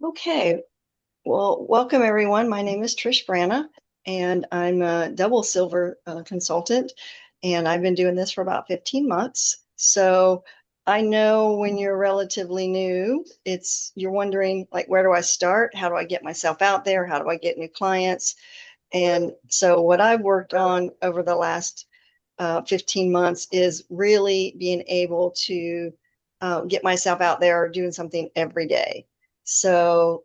Okay, well, welcome everyone. My name is Trish Branna, and I'm a double silver consultant, and I've been doing this for about 15 months. So I know when you're relatively new, you're wondering like, where do I start? How do I get myself out there? How do I get new clients? And so what I've worked on over the last 15 months is really being able to get myself out there doing something every day. So,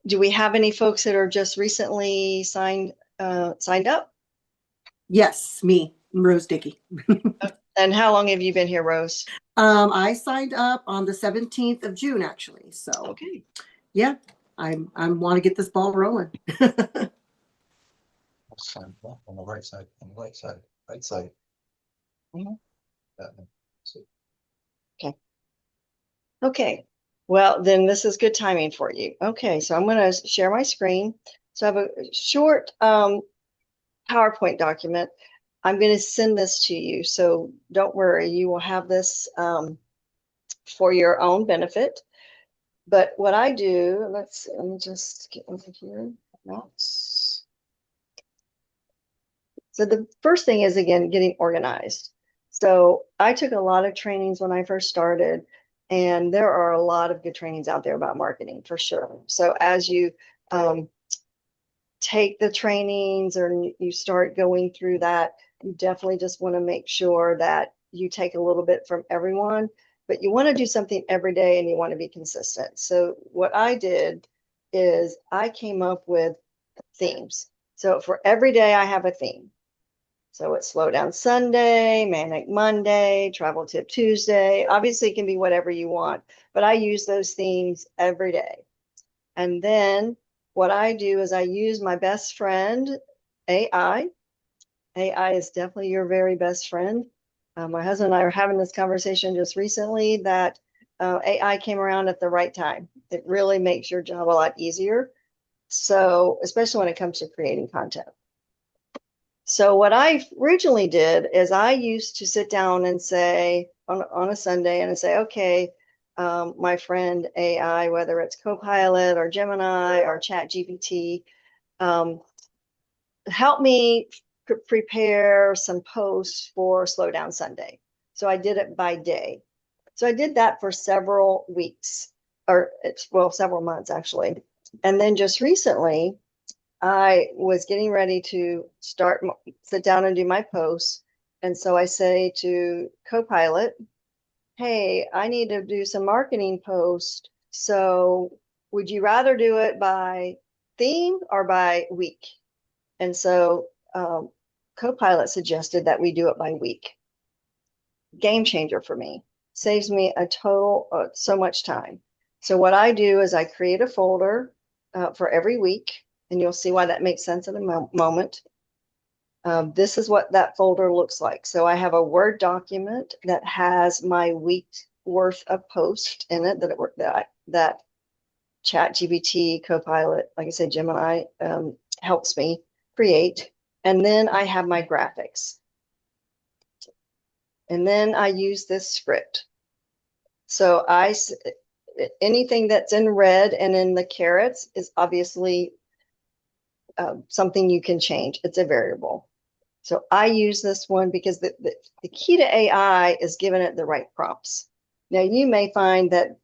do we have any folks that are just recently signed up? Yes, me, Rose Dickey. And how long have you been here, Rose? I signed up on the 17th of June, actually. So Okay. yeah, I want to get this ball rolling. Sign left on the right side, on the right side, right side. Mhm. That one. So, Okay. Okay. Well, then this is good timing for you. Okay, so I'm going to share my screen. So I have a short PowerPoint document. I'm going to send this to you. So don't worry, you will have this for your own benefit. But what I do, let's see, let me just get over here. Notes. So the first thing is, again, getting organized. So I took a lot of trainings when I first started, and there are a lot of good trainings out there about marketing for sure. So as you um, take the trainings or you start going through that, you definitely just want to make sure that you take a little bit from everyone, but you want to do something every day and you want to be consistent. So what I did is I came up with themes. So for every day, I have a theme. So it's Slow Down Sunday, Manic Monday, Travel Tip Tuesday. Obviously, it can be whatever you want, but I use those themes every day. And then what I do is I use my best friend, AI. AI is definitely your very best friend. My husband and I were having this conversation just recently that AI came around at the right time. It really makes your job a lot easier. So, especially when it comes to creating content. So, what I originally did is I used to sit down and say on a Sunday and say, okay, my friend AI, whether it's Copilot or Gemini or ChatGPT, um, help me prepare some posts for Slow Down Sunday. So I did it by day. So I did that for several weeks, or well, several months actually. And then just recently, I was getting ready to sit down and do my posts. And so I say to Copilot, hey, I need to do some marketing post. So would you rather do it by theme or by week? And so Copilot suggested that we do it by week. Game changer for me. Saves me a total so much time. So what I do is I create a folder for every week, and you'll see why that makes sense in a moment. This is what that folder looks like. So I have a Word document that has my week worth of posts in it that ChatGPT, Copilot, like I said, Gemini helps me create. And then I have my graphics. And then I use this script. So anything that's in red and in the carrots is obviously something you can change. It's a variable. So I use this one because the key to AI is giving it the right prompts. Now you may find that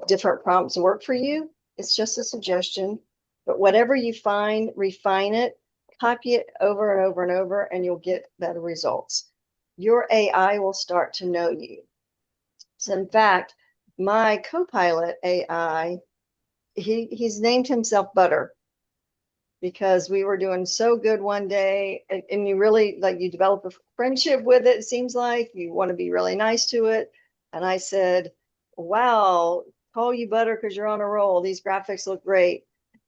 different prompts work for you. It's just a suggestion, but whatever you find, refine it, copy it over and over and over, and you'll get better results. Your AI will start to know you. So in fact, my Copilot AI, he's named himself Butter because we were doing so good one day, and you really like you develop a friendship with it. It seems like you want to be really nice to it. And I said, wow, call you Butter because you're on a roll. These graphics look great.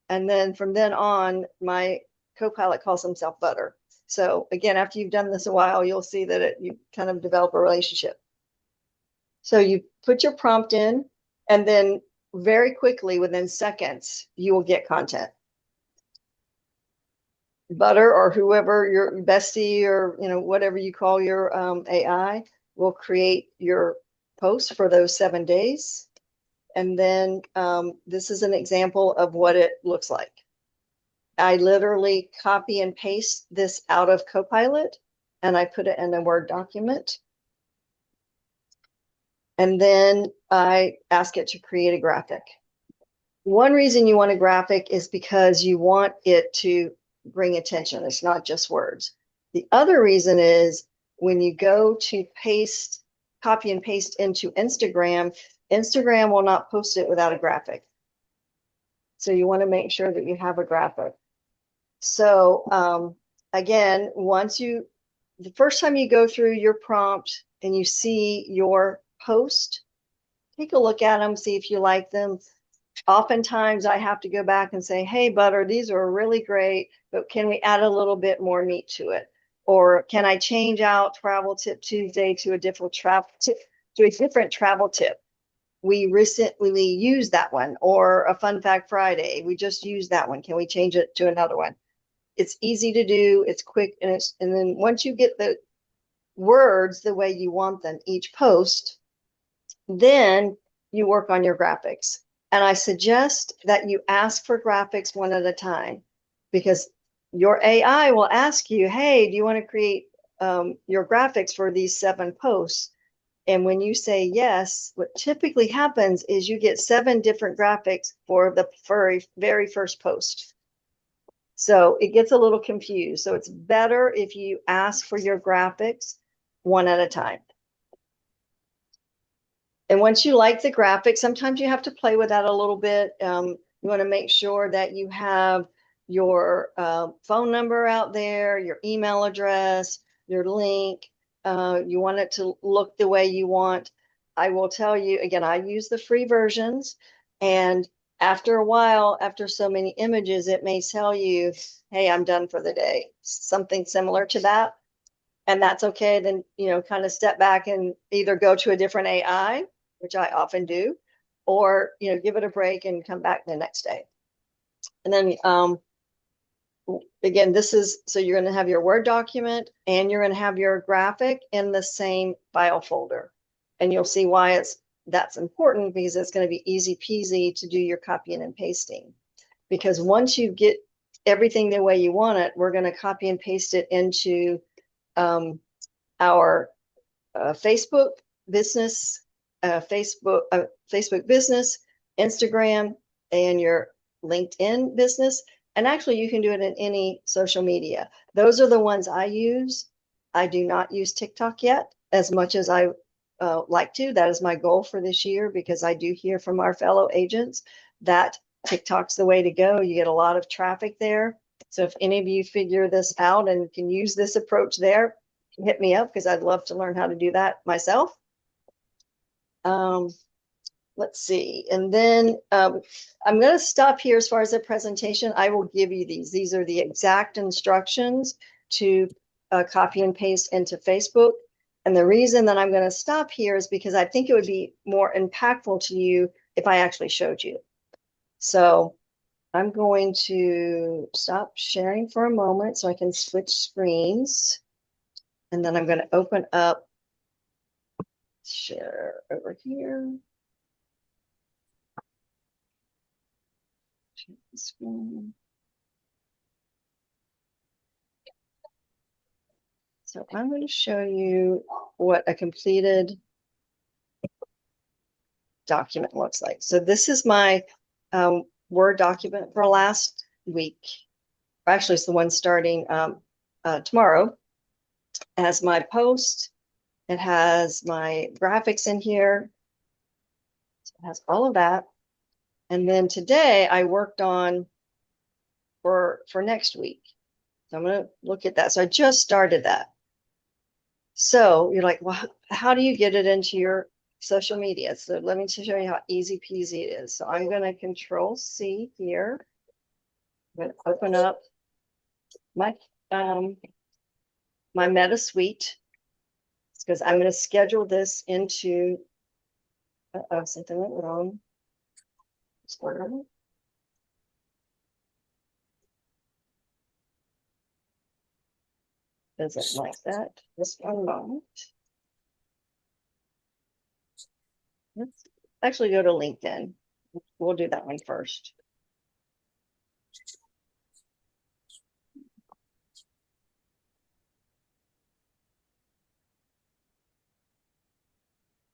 And then from then on, my co-pilot calls himself Butter. So again, after you've done this a while, you'll see that you kind of develop a relationship. So you put your prompt in, and then very quickly, within seconds, you will get content. Butter or whoever your bestie or whatever you call your AI will create your post for those 7 days, And then this is an example of what it looks like. I literally copy and paste this out of Copilot and I put it in a Word document. And then I ask it to create a graphic. One reason you want a graphic is because you want it to bring attention. It's not just words. The other reason is when you go to paste, copy and paste into Instagram, Instagram will not post it without a graphic. So you want to make sure that you have a graphic. So again, the first time you go through your prompt and you see your post, take a look at them, see if you like them. Oftentimes I have to go back and say, hey, Butter, these are really great, but can we add a little bit more meat to it? Or can I change out Travel Tip Tuesday to a different travel tip? We recently used that one, or a Fun Fact Friday. We just used that one. Can we change it to another one? It's easy to do, it's quick, and then once you get the words the way you want them each post, then you work on your graphics. And I suggest that you ask for graphics one at a time, because your AI will ask you, hey, do you want to create your graphics for these 7 posts? And when you say yes, what typically happens is you get 7 different graphics for the very first post. So it gets a little confused. So it's better if you ask for your graphics one at a time. And once you like the graphics, sometimes you have to play with that a little bit. You want to make sure that you have your phone number out there, your email address, your link. You want it to look the way you want. I will tell you, again, I use the free versions, and after a while, after so many images, it may tell you, hey, I'm done for the day, something similar to that. And that's okay. Then, kind of step back and either go to a different AI, which I often do, or, give it a break and come back the next day. And then, again, so you're going to have your Word document and you're going to have your graphic in the same file folder. And you'll see why that's important, because it's going to be easy peasy to do your copying and pasting. Because once you get everything the way you want it, we're going to copy and paste it into our Facebook business, Facebook business, Instagram, and your LinkedIn business. And actually, you can do it in any social media. Those are the ones I use. I do not use TikTok yet as much as I like to. That is my goal for this year, because I do hear from our fellow agents that TikTok's the way to go. You get a lot of traffic there. So if any of you figure this out and can use this approach there, hit me up, because I'd love to learn how to do that myself. Let's see. And then I'm going to stop here as far as the presentation. I will give you these. These are the exact instructions to copy and paste into Facebook. And the reason that I'm going to stop here is because I think it would be more impactful to you if I actually showed you. So I'm going to stop sharing for a moment so I can switch screens. And then I'm going to open up, share over here. Share the screen. So I'm going to show you what a completed document looks like. So this is my Word document for last week. Actually, it's the one starting tomorrow. It has my post. It has my graphics in here. It has all of that. And then today I worked on for next week. So I'm going to look at that. So I just started that. So you're like, well, how do you get it into your social media? So let me show you how easy peasy it is. So I'm going to Control C here. I'm going to open up my my Meta Suite, because I'm going to schedule this into something went wrong. Doesn't like that. Just one moment. actually go to LinkedIn. We'll do that one first.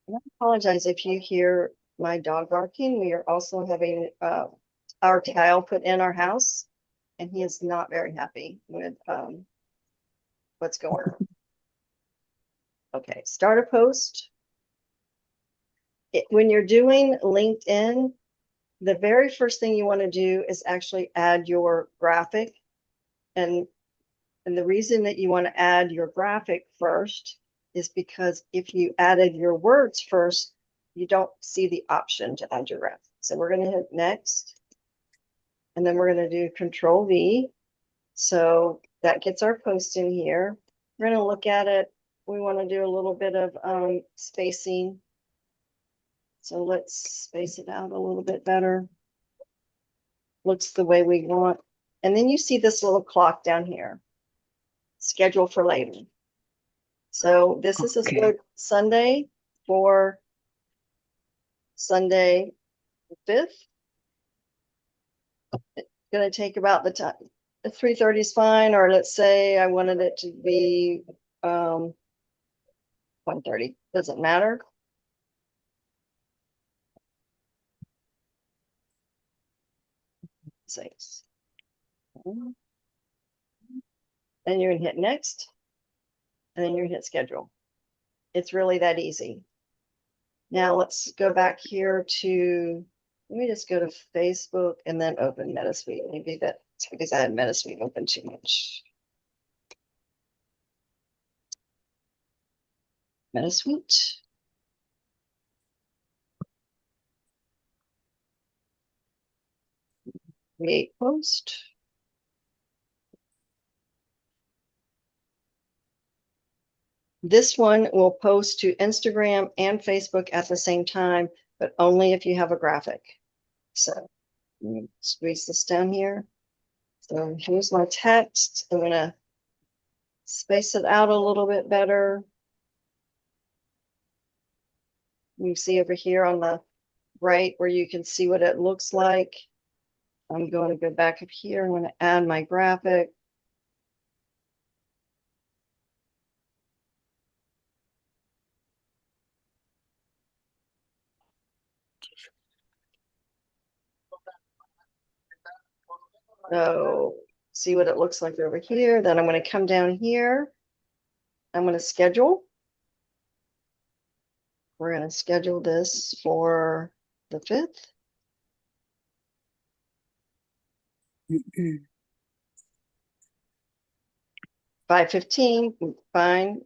I apologize if you hear my dog barking. We are also having our tile put in our house, and he is not very happy with what's going on. Okay, start a post. When you're doing LinkedIn, the very first thing you want to do is actually add your graphic. And the reason that you want to add your graphic first is because if you added your words first, you don't see the option to add your graphic. So we're going to hit next. And then we're going to do Control V. So that gets our post in here. We're going to look at it. We want to do a little bit of spacing. So let's space it out a little bit better. Looks the way we want. And then you see this little clock down here. Schedule for later. So this is a Sunday for Sunday 5th. It's going to take about the time. 3:30 is fine, or let's say I wanted it to be 1:30. Doesn't matter. Six. Then you're gonna hit next, and then you're gonna hit schedule. It's really that easy. Now let's go back here to, let me just go to Facebook and then open MetaSuite. Maybe that's because I had MetaSuite open too much. MetaSuite. Create post. This one will post to Instagram and Facebook at the same time, but only if you have a graphic. So let me squeeze this down here. So here's my text. I'm gonna space it out a little bit better. You see over here on the right where you can see what it looks like. I'm going to go back up here. I'm going to add my graphic. So see what it looks like over here. Then I'm going to come down here. I'm going to schedule. We're going to schedule this for the 5th. 5:15, fine.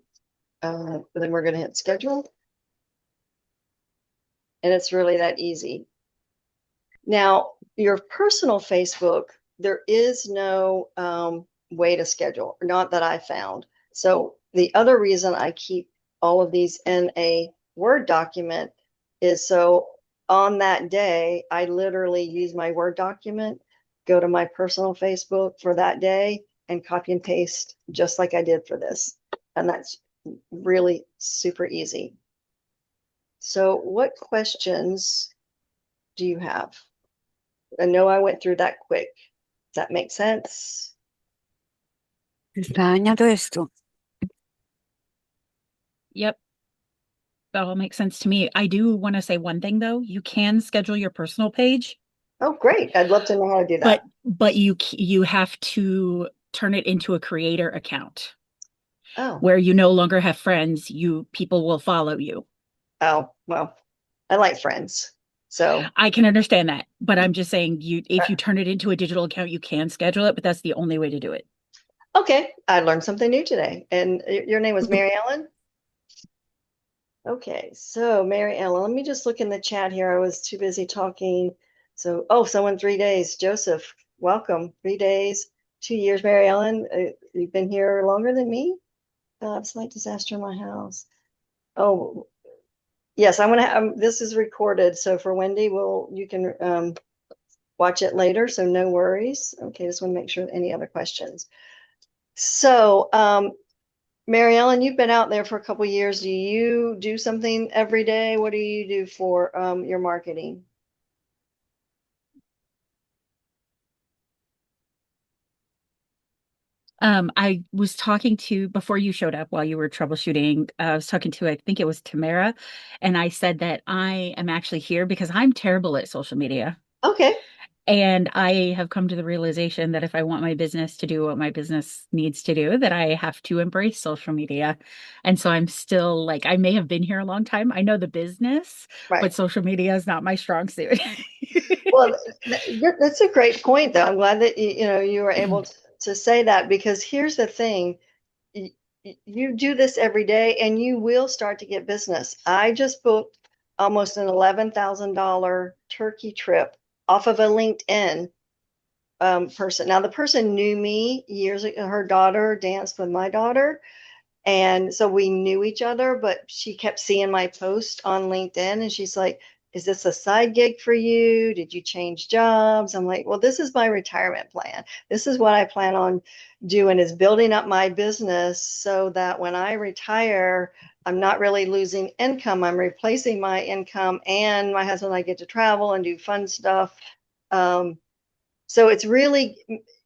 Then we're going to hit schedule. And it's really that easy. Now, your personal Facebook, there is no way to schedule, not that I found. So the other reason I keep all of these in a Word document is so on that day, I literally use my Word document, go to my personal Facebook for that day and copy and paste just like I did for this. And that's really super easy. So what questions do you have? I know I went through that quick. Does that make sense? Añado esto. Yep. That all makes sense to me. I do want to say one thing though. You can schedule your personal page, Oh, great. I'd love to know how to do that. but you have to turn it into a creator account Oh, where you no longer have friends. People will follow you. oh, well, I like friends. So, I can understand that, but I'm just saying if you turn it into a digital account, you can schedule it, but that's the only way to do it. okay, I learned something new today. And your name was Mary Ellen? Okay, so Mary Ellen, let me just look in the chat here. I was too busy talking. So, oh, someone 3 days. Joseph, welcome. 3 days, 2 years. Mary Ellen, you've been here longer than me? Slight disaster in my house. Oh, yes, I'm gonna have, this is recorded. So for Wendy, you can watch it later. So no worries. Okay, just want to make sure any other questions. So Mary Ellen, you've been out there for a couple years. Do you do something every day? What do you do for your marketing? I was talking to before you showed up while you were troubleshooting. I was talking to, I think it was Tamara, and I said that I am actually here because I'm terrible at social media. Okay. And I have come to the realization that if I want my business to do what my business needs to do, that I have to embrace social media. And so I'm still like, I may have been here a long time. I know the business, Right. but social media is not my strong suit. Well, that's a great point, though. I'm glad that you were able to say that because here's the thing. y- You do this every day and you will start to get business. I just booked almost an $11,000 turkey trip off of a LinkedIn person. Now, the person knew me years ago. Her daughter danced with my daughter. And so we knew each other, but she kept seeing my post on LinkedIn and she's like, is this a side gig for you? Did you change jobs? I'm like, well, this is my retirement plan. This is what I plan on doing is building up my business so that when I retire, I'm not really losing income. I'm replacing my income and my husband and I get to travel and do fun stuff. Um, so it's really,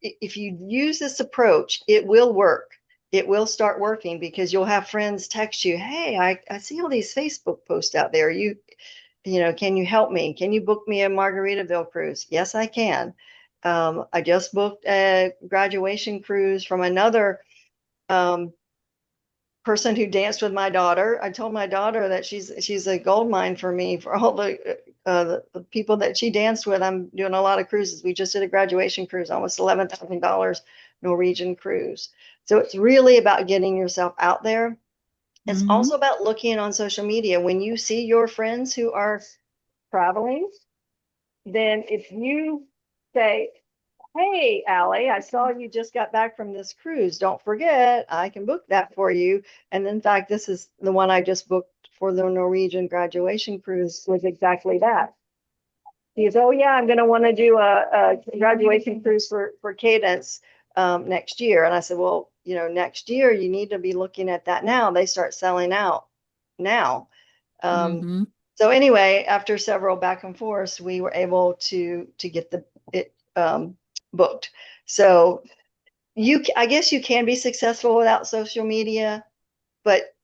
if you use this approach, it will work. It will start working because you'll have friends text you, hey, I see all these Facebook posts out there. Can you help me? Can you book me a Margaritaville cruise? Yes, I can. I just booked a graduation cruise from another um, person who danced with my daughter. I told my daughter that she's a gold mine for me for all the people that she danced with. I'm doing a lot of cruises. We just did a graduation cruise, almost $11,000 Norwegian cruise. So it's really about getting yourself out there. It's Mhm. also about looking on social media. When you see your friends who are traveling, then if you say, hey, Allie, I saw you just got back from this cruise. Don't forget, I can book that for you. And in fact, this is the one I just booked for the Norwegian graduation cruise was exactly that. He goes, oh yeah, I'm going to want to do a graduation cruise for Cadence next year. And I said, well, next year you need to be looking at that now. They start selling out now. Um, Mhm. so anyway, after several back and forths, we were able to get it booked. So I guess you can be successful without social media, but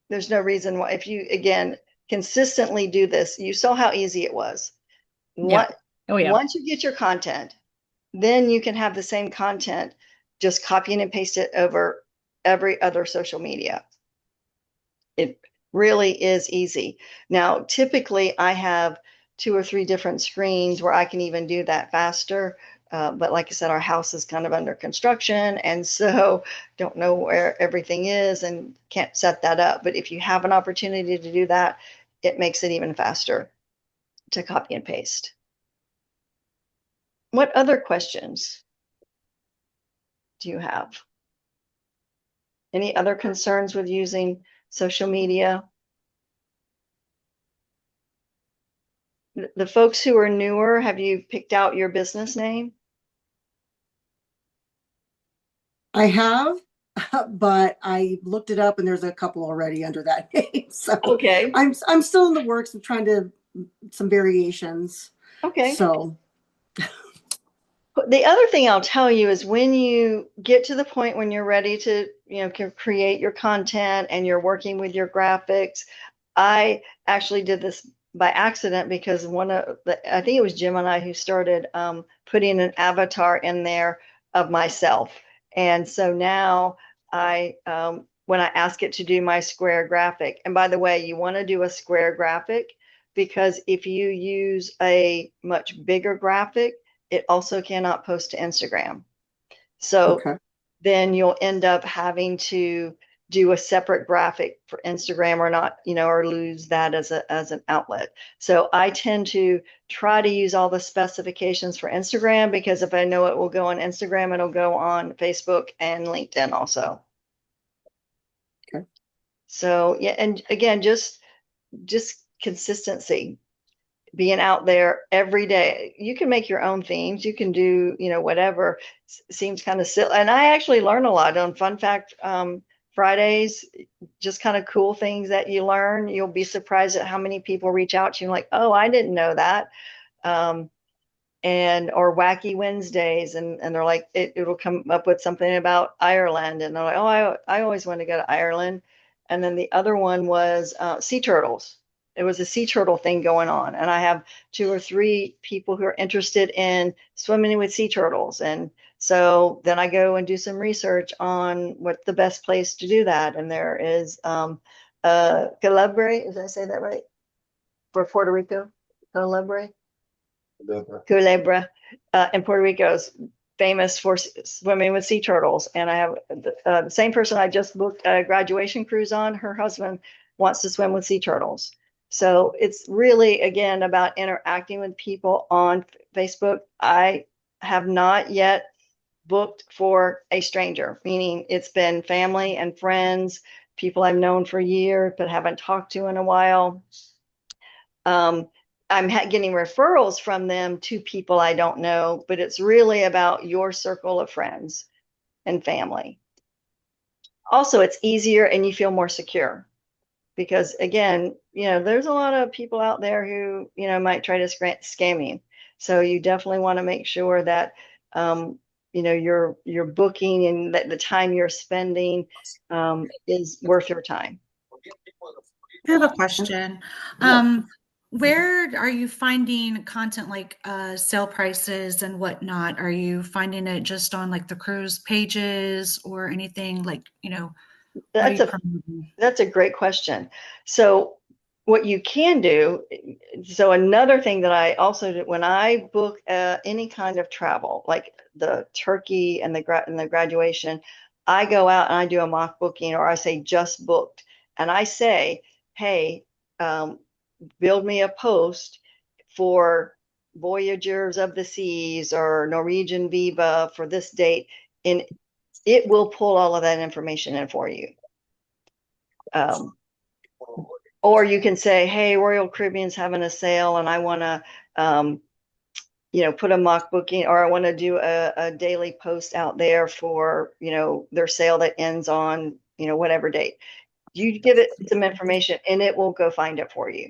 there's no reason why. If you again consistently do this, you saw how easy it was. Yeah. What Oh, yeah. Once you get your content, then you can have the same content, just copying and paste it over every other social media. It really is easy. Now, typically I have two or three different screens where I can even do that faster. But like I said, our house is kind of under construction, and so don't know where everything is and can't set that up. But if you have an opportunity to do that, it makes it even faster to copy and paste. What other questions do you have? Any other concerns with using social media? The folks who are newer, have you picked out your business name? I have, but I looked it up and there's a couple already under that name. So Okay. I'm still in the works of trying to some variations. Okay. So The other thing I'll tell you is when you get to the point when you're ready to, create your content and you're working with your graphics, I actually did this by accident because I think it was Jim and I who started putting an avatar in there of myself. And so now when I ask it to do my square graphic, and by the way, you want to do a square graphic because if you use a much bigger graphic, it also cannot post to Instagram. So okay. then you'll end up having to do a separate graphic for Instagram or not, or lose that as an outlet. So I tend to try to use all the specifications for Instagram because if I know it will go on Instagram, it'll go on Facebook and LinkedIn also. Okay. So yeah, and again, just consistency, being out there every day. You can make your own themes. You can do, whatever seems kind of silly. And I actually learn a lot on fun fact. Fridays, just kind of cool things that you learn. You'll be surprised at how many people reach out to you like, oh, I didn't know that. And or wacky Wednesdays, and they're like, it'll come up with something about Ireland, and they're like, oh, I always want to go to Ireland. And then the other one was sea turtles. It was a sea turtle thing going on, and I have 2 or 3 people who are interested in swimming with sea turtles, and so then I go and do some research on what's the best place to do that. And there is Calabre, did I say that right? For Puerto Rico, Calabre. Culebra in Puerto Rico is famous for swimming with sea turtles. And I have the same person I just booked a graduation cruise on. Her husband wants to swim with sea turtles. So it's really, again, about interacting with people on Facebook. I have not yet booked for a stranger, meaning it's been family and friends, people I've known for years but haven't talked to in a while. I'm getting referrals from them to people I don't know, but it's really about your circle of friends and family. Also, it's easier and you feel more secure because, again, there's a lot of people out there who, might try to scam you. So you definitely want to make sure that, your booking and that the time you're spending is worth your time. I have a question. Yeah. Where are you finding content like sale prices and whatnot? Are you finding it just on like the cruise pages or anything like, That's a great question. So what you can do, so another thing that I also do when I book any kind of travel, like the Turkey and the graduation, I go out and I do a mock booking, or I say just booked, and I say, hey, build me a post for Voyagers of the Seas or Norwegian Viva for this date, and it will pull all of that information in for you. Or you can say, hey, Royal Caribbean's having a sale and I want to, put a mock booking, or I want to do a daily post out there for, their sale that ends on, whatever date. You give it some information and it will go find it for you.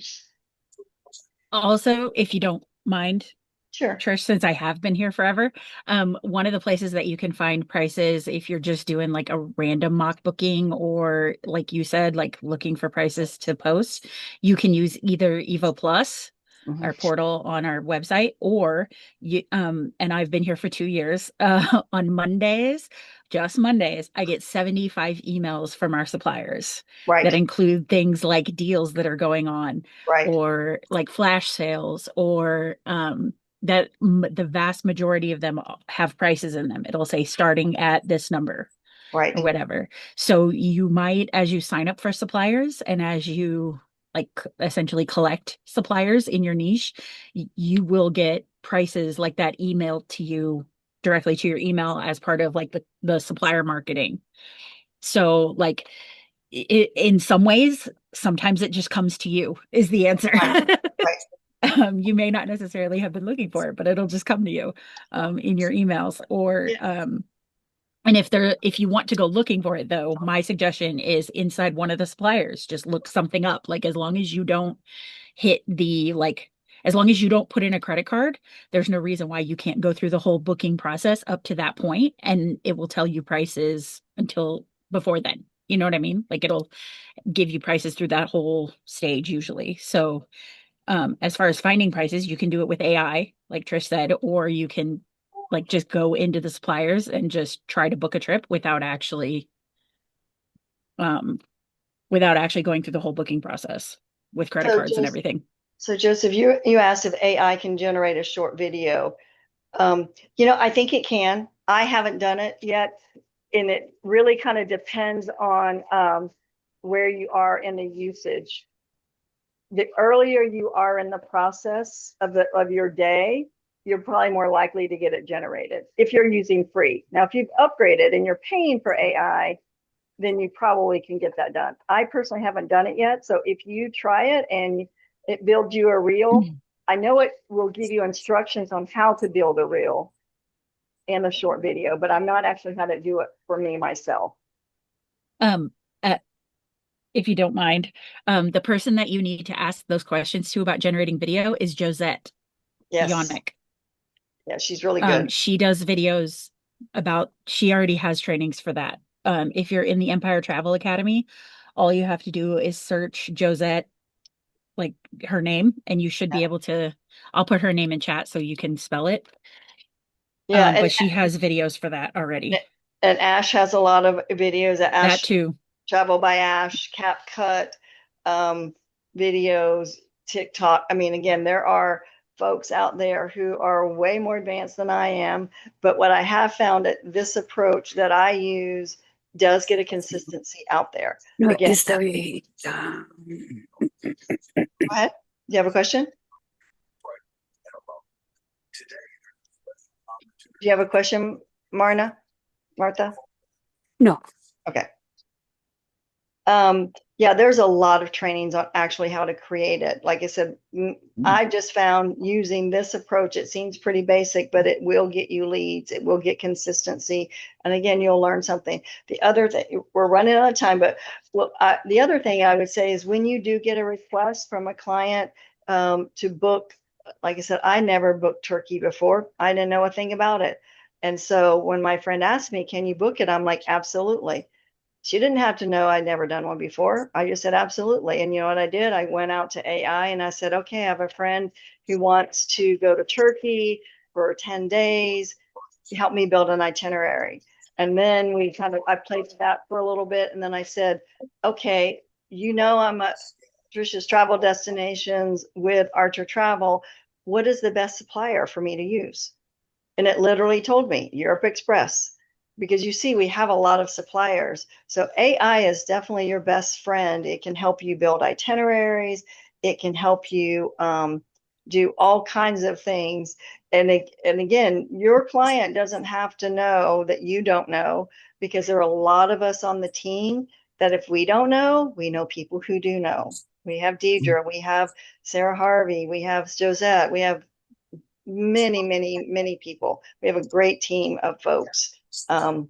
Also, if you don't mind, Sure. Trish, since I have been here forever, one of the places that you can find prices if you're just doing like a random mock booking, or like you said, like looking for prices to post, you can use either Evo Plus, our portal on our website, or you and I've been here for 2 years. On Mondays, just Mondays, I get 75 emails from our suppliers Right. that include things like deals that are going on, Right. or like flash sales, or that the vast majority of them have prices in them. It'll say starting at this number, Right. or whatever. So you might, as you sign up for suppliers and as you like essentially collect suppliers in your niche, you will get prices like that emailed to you directly to your email as part of like the supplier marketing. So like in some ways, sometimes it just comes to you is the answer. Right. You may not necessarily have been looking for it, but it'll just come to you in your emails. Or and if you want to go looking for it, though, my suggestion is inside one of the suppliers, just look something up. Like as long as you don't hit the as long as you don't put in a credit card, there's no reason why you can't go through the whole booking process up to that point, and it will tell you prices until before then. You know what I mean? Like it'll give you prices through that whole stage usually. So as far as finding prices, you can do it with AI, like Trish said, or you can like just go into the suppliers and just try to book a trip without actually going through the whole booking process with credit cards and everything. So Joseph, you asked if AI can generate a short video. I think it can. I haven't done it yet, and it really kind of depends on where you are in the usage. The earlier you are in the process of your day, you're probably more likely to get it generated if you're using free. Now, if you've upgraded and you're paying for AI, then you probably can get that done. I personally haven't done it yet. So if you try it and it builds you a reel, I know it will give you instructions on how to build a reel and a short video, but I'm not actually how to do it for me myself. Um, uh, if you don't mind, the person that you need to ask those questions to about generating video is Josette Yes. Yonick. Yeah, she's really good. She does videos about, she already has trainings for that. If you're in the Empire Travel Academy, all you have to do is search Josette, like her name, and you should be able to, I'll put her name in chat so you can spell it. Yeah, But she has videos for that already. and Ash has a lot of videos. That Ash too. Travel by Ash, CapCut, videos, TikTok. I mean, again, there are folks out there who are way more advanced than I am. But what I have found that this approach that I use does get a consistency out there. No, Again, está bien. go ahead. Do you have a question? Do you have a question, Martha? No. Okay. Yeah, there's a lot of trainings on actually how to create it. Like I said, I just found using this approach, it seems pretty basic, but it will get you leads. It will get consistency. And again, you'll learn something. The other thing, we're running out of time, but the other thing I would say is when you do get a request from a client to book, like I said, I never booked Turkey before. I didn't know a thing about it. And so when my friend asked me, can you book it? I'm like, absolutely. She didn't have to know I'd never done one before. I just said, absolutely. And you know what I did? I went out to AI and I said, okay, I have a friend who wants to go to Turkey for 10 days. Help me build an itinerary. And then I played with that for a little bit. And then I said, okay, I'm at Trisha's Travel Destinations with Archer Travel. What is the best supplier for me to use? And it literally told me Europe Express, because you see, we have a lot of suppliers. So AI is definitely your best friend. It can help you build itineraries. It can help you do all kinds of things. And again, your client doesn't have to know that you don't know, because there are a lot of us on the team that if we don't know, we know people who do know. We have Deidre, we have Sarah Harvey, we have Josette, we have many people. We have a great team of folks who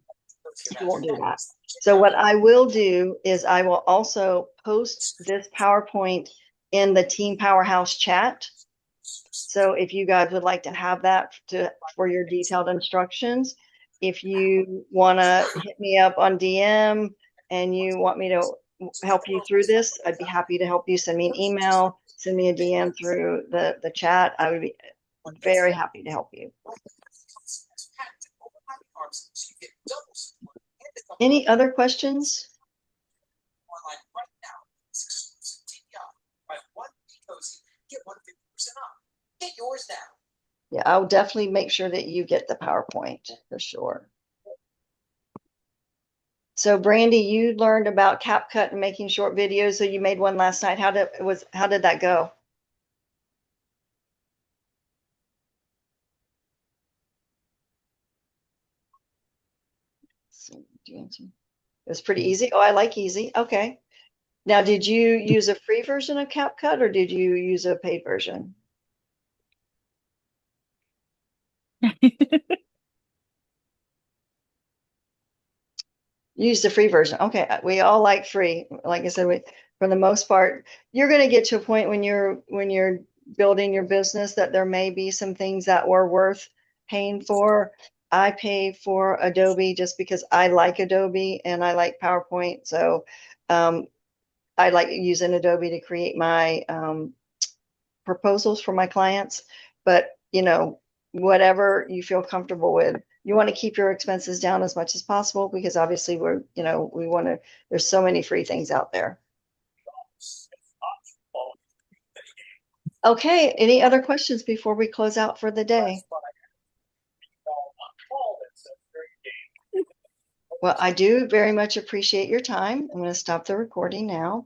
won't do that. So what I will do is I will also post this PowerPoint in the Team Powerhouse chat. So if you guys would like to have that for your detailed instructions, if you want to hit me up on DM and you want me to help you through this, I'd be happy to help you. Send me an email, send me a DM through the chat. I would be very happy to help you. Any other questions? Get yours now. Yeah, I'll definitely make sure that you get the PowerPoint for sure. So Brandy, you learned about CapCut and making short videos. So you made one last night. How did that go? It was pretty easy. Oh, I like easy. Okay. Now, did you use a free version of CapCut or did you use a paid version? Use the free version. Okay, we all like free. Like I said, for the most part, you're going to get to a point when you're building your business that there may be some things that were worth paying for. I pay for Adobe just because I like Adobe and I like PowerPoint. So I like using Adobe to create my proposals for my clients. But whatever you feel comfortable with. You want to keep your expenses down as much as possible, because obviously there's so many free things out there. Okay, any other questions before we close out for the day? Well, I do very much appreciate your time. I'm going to stop the recording now.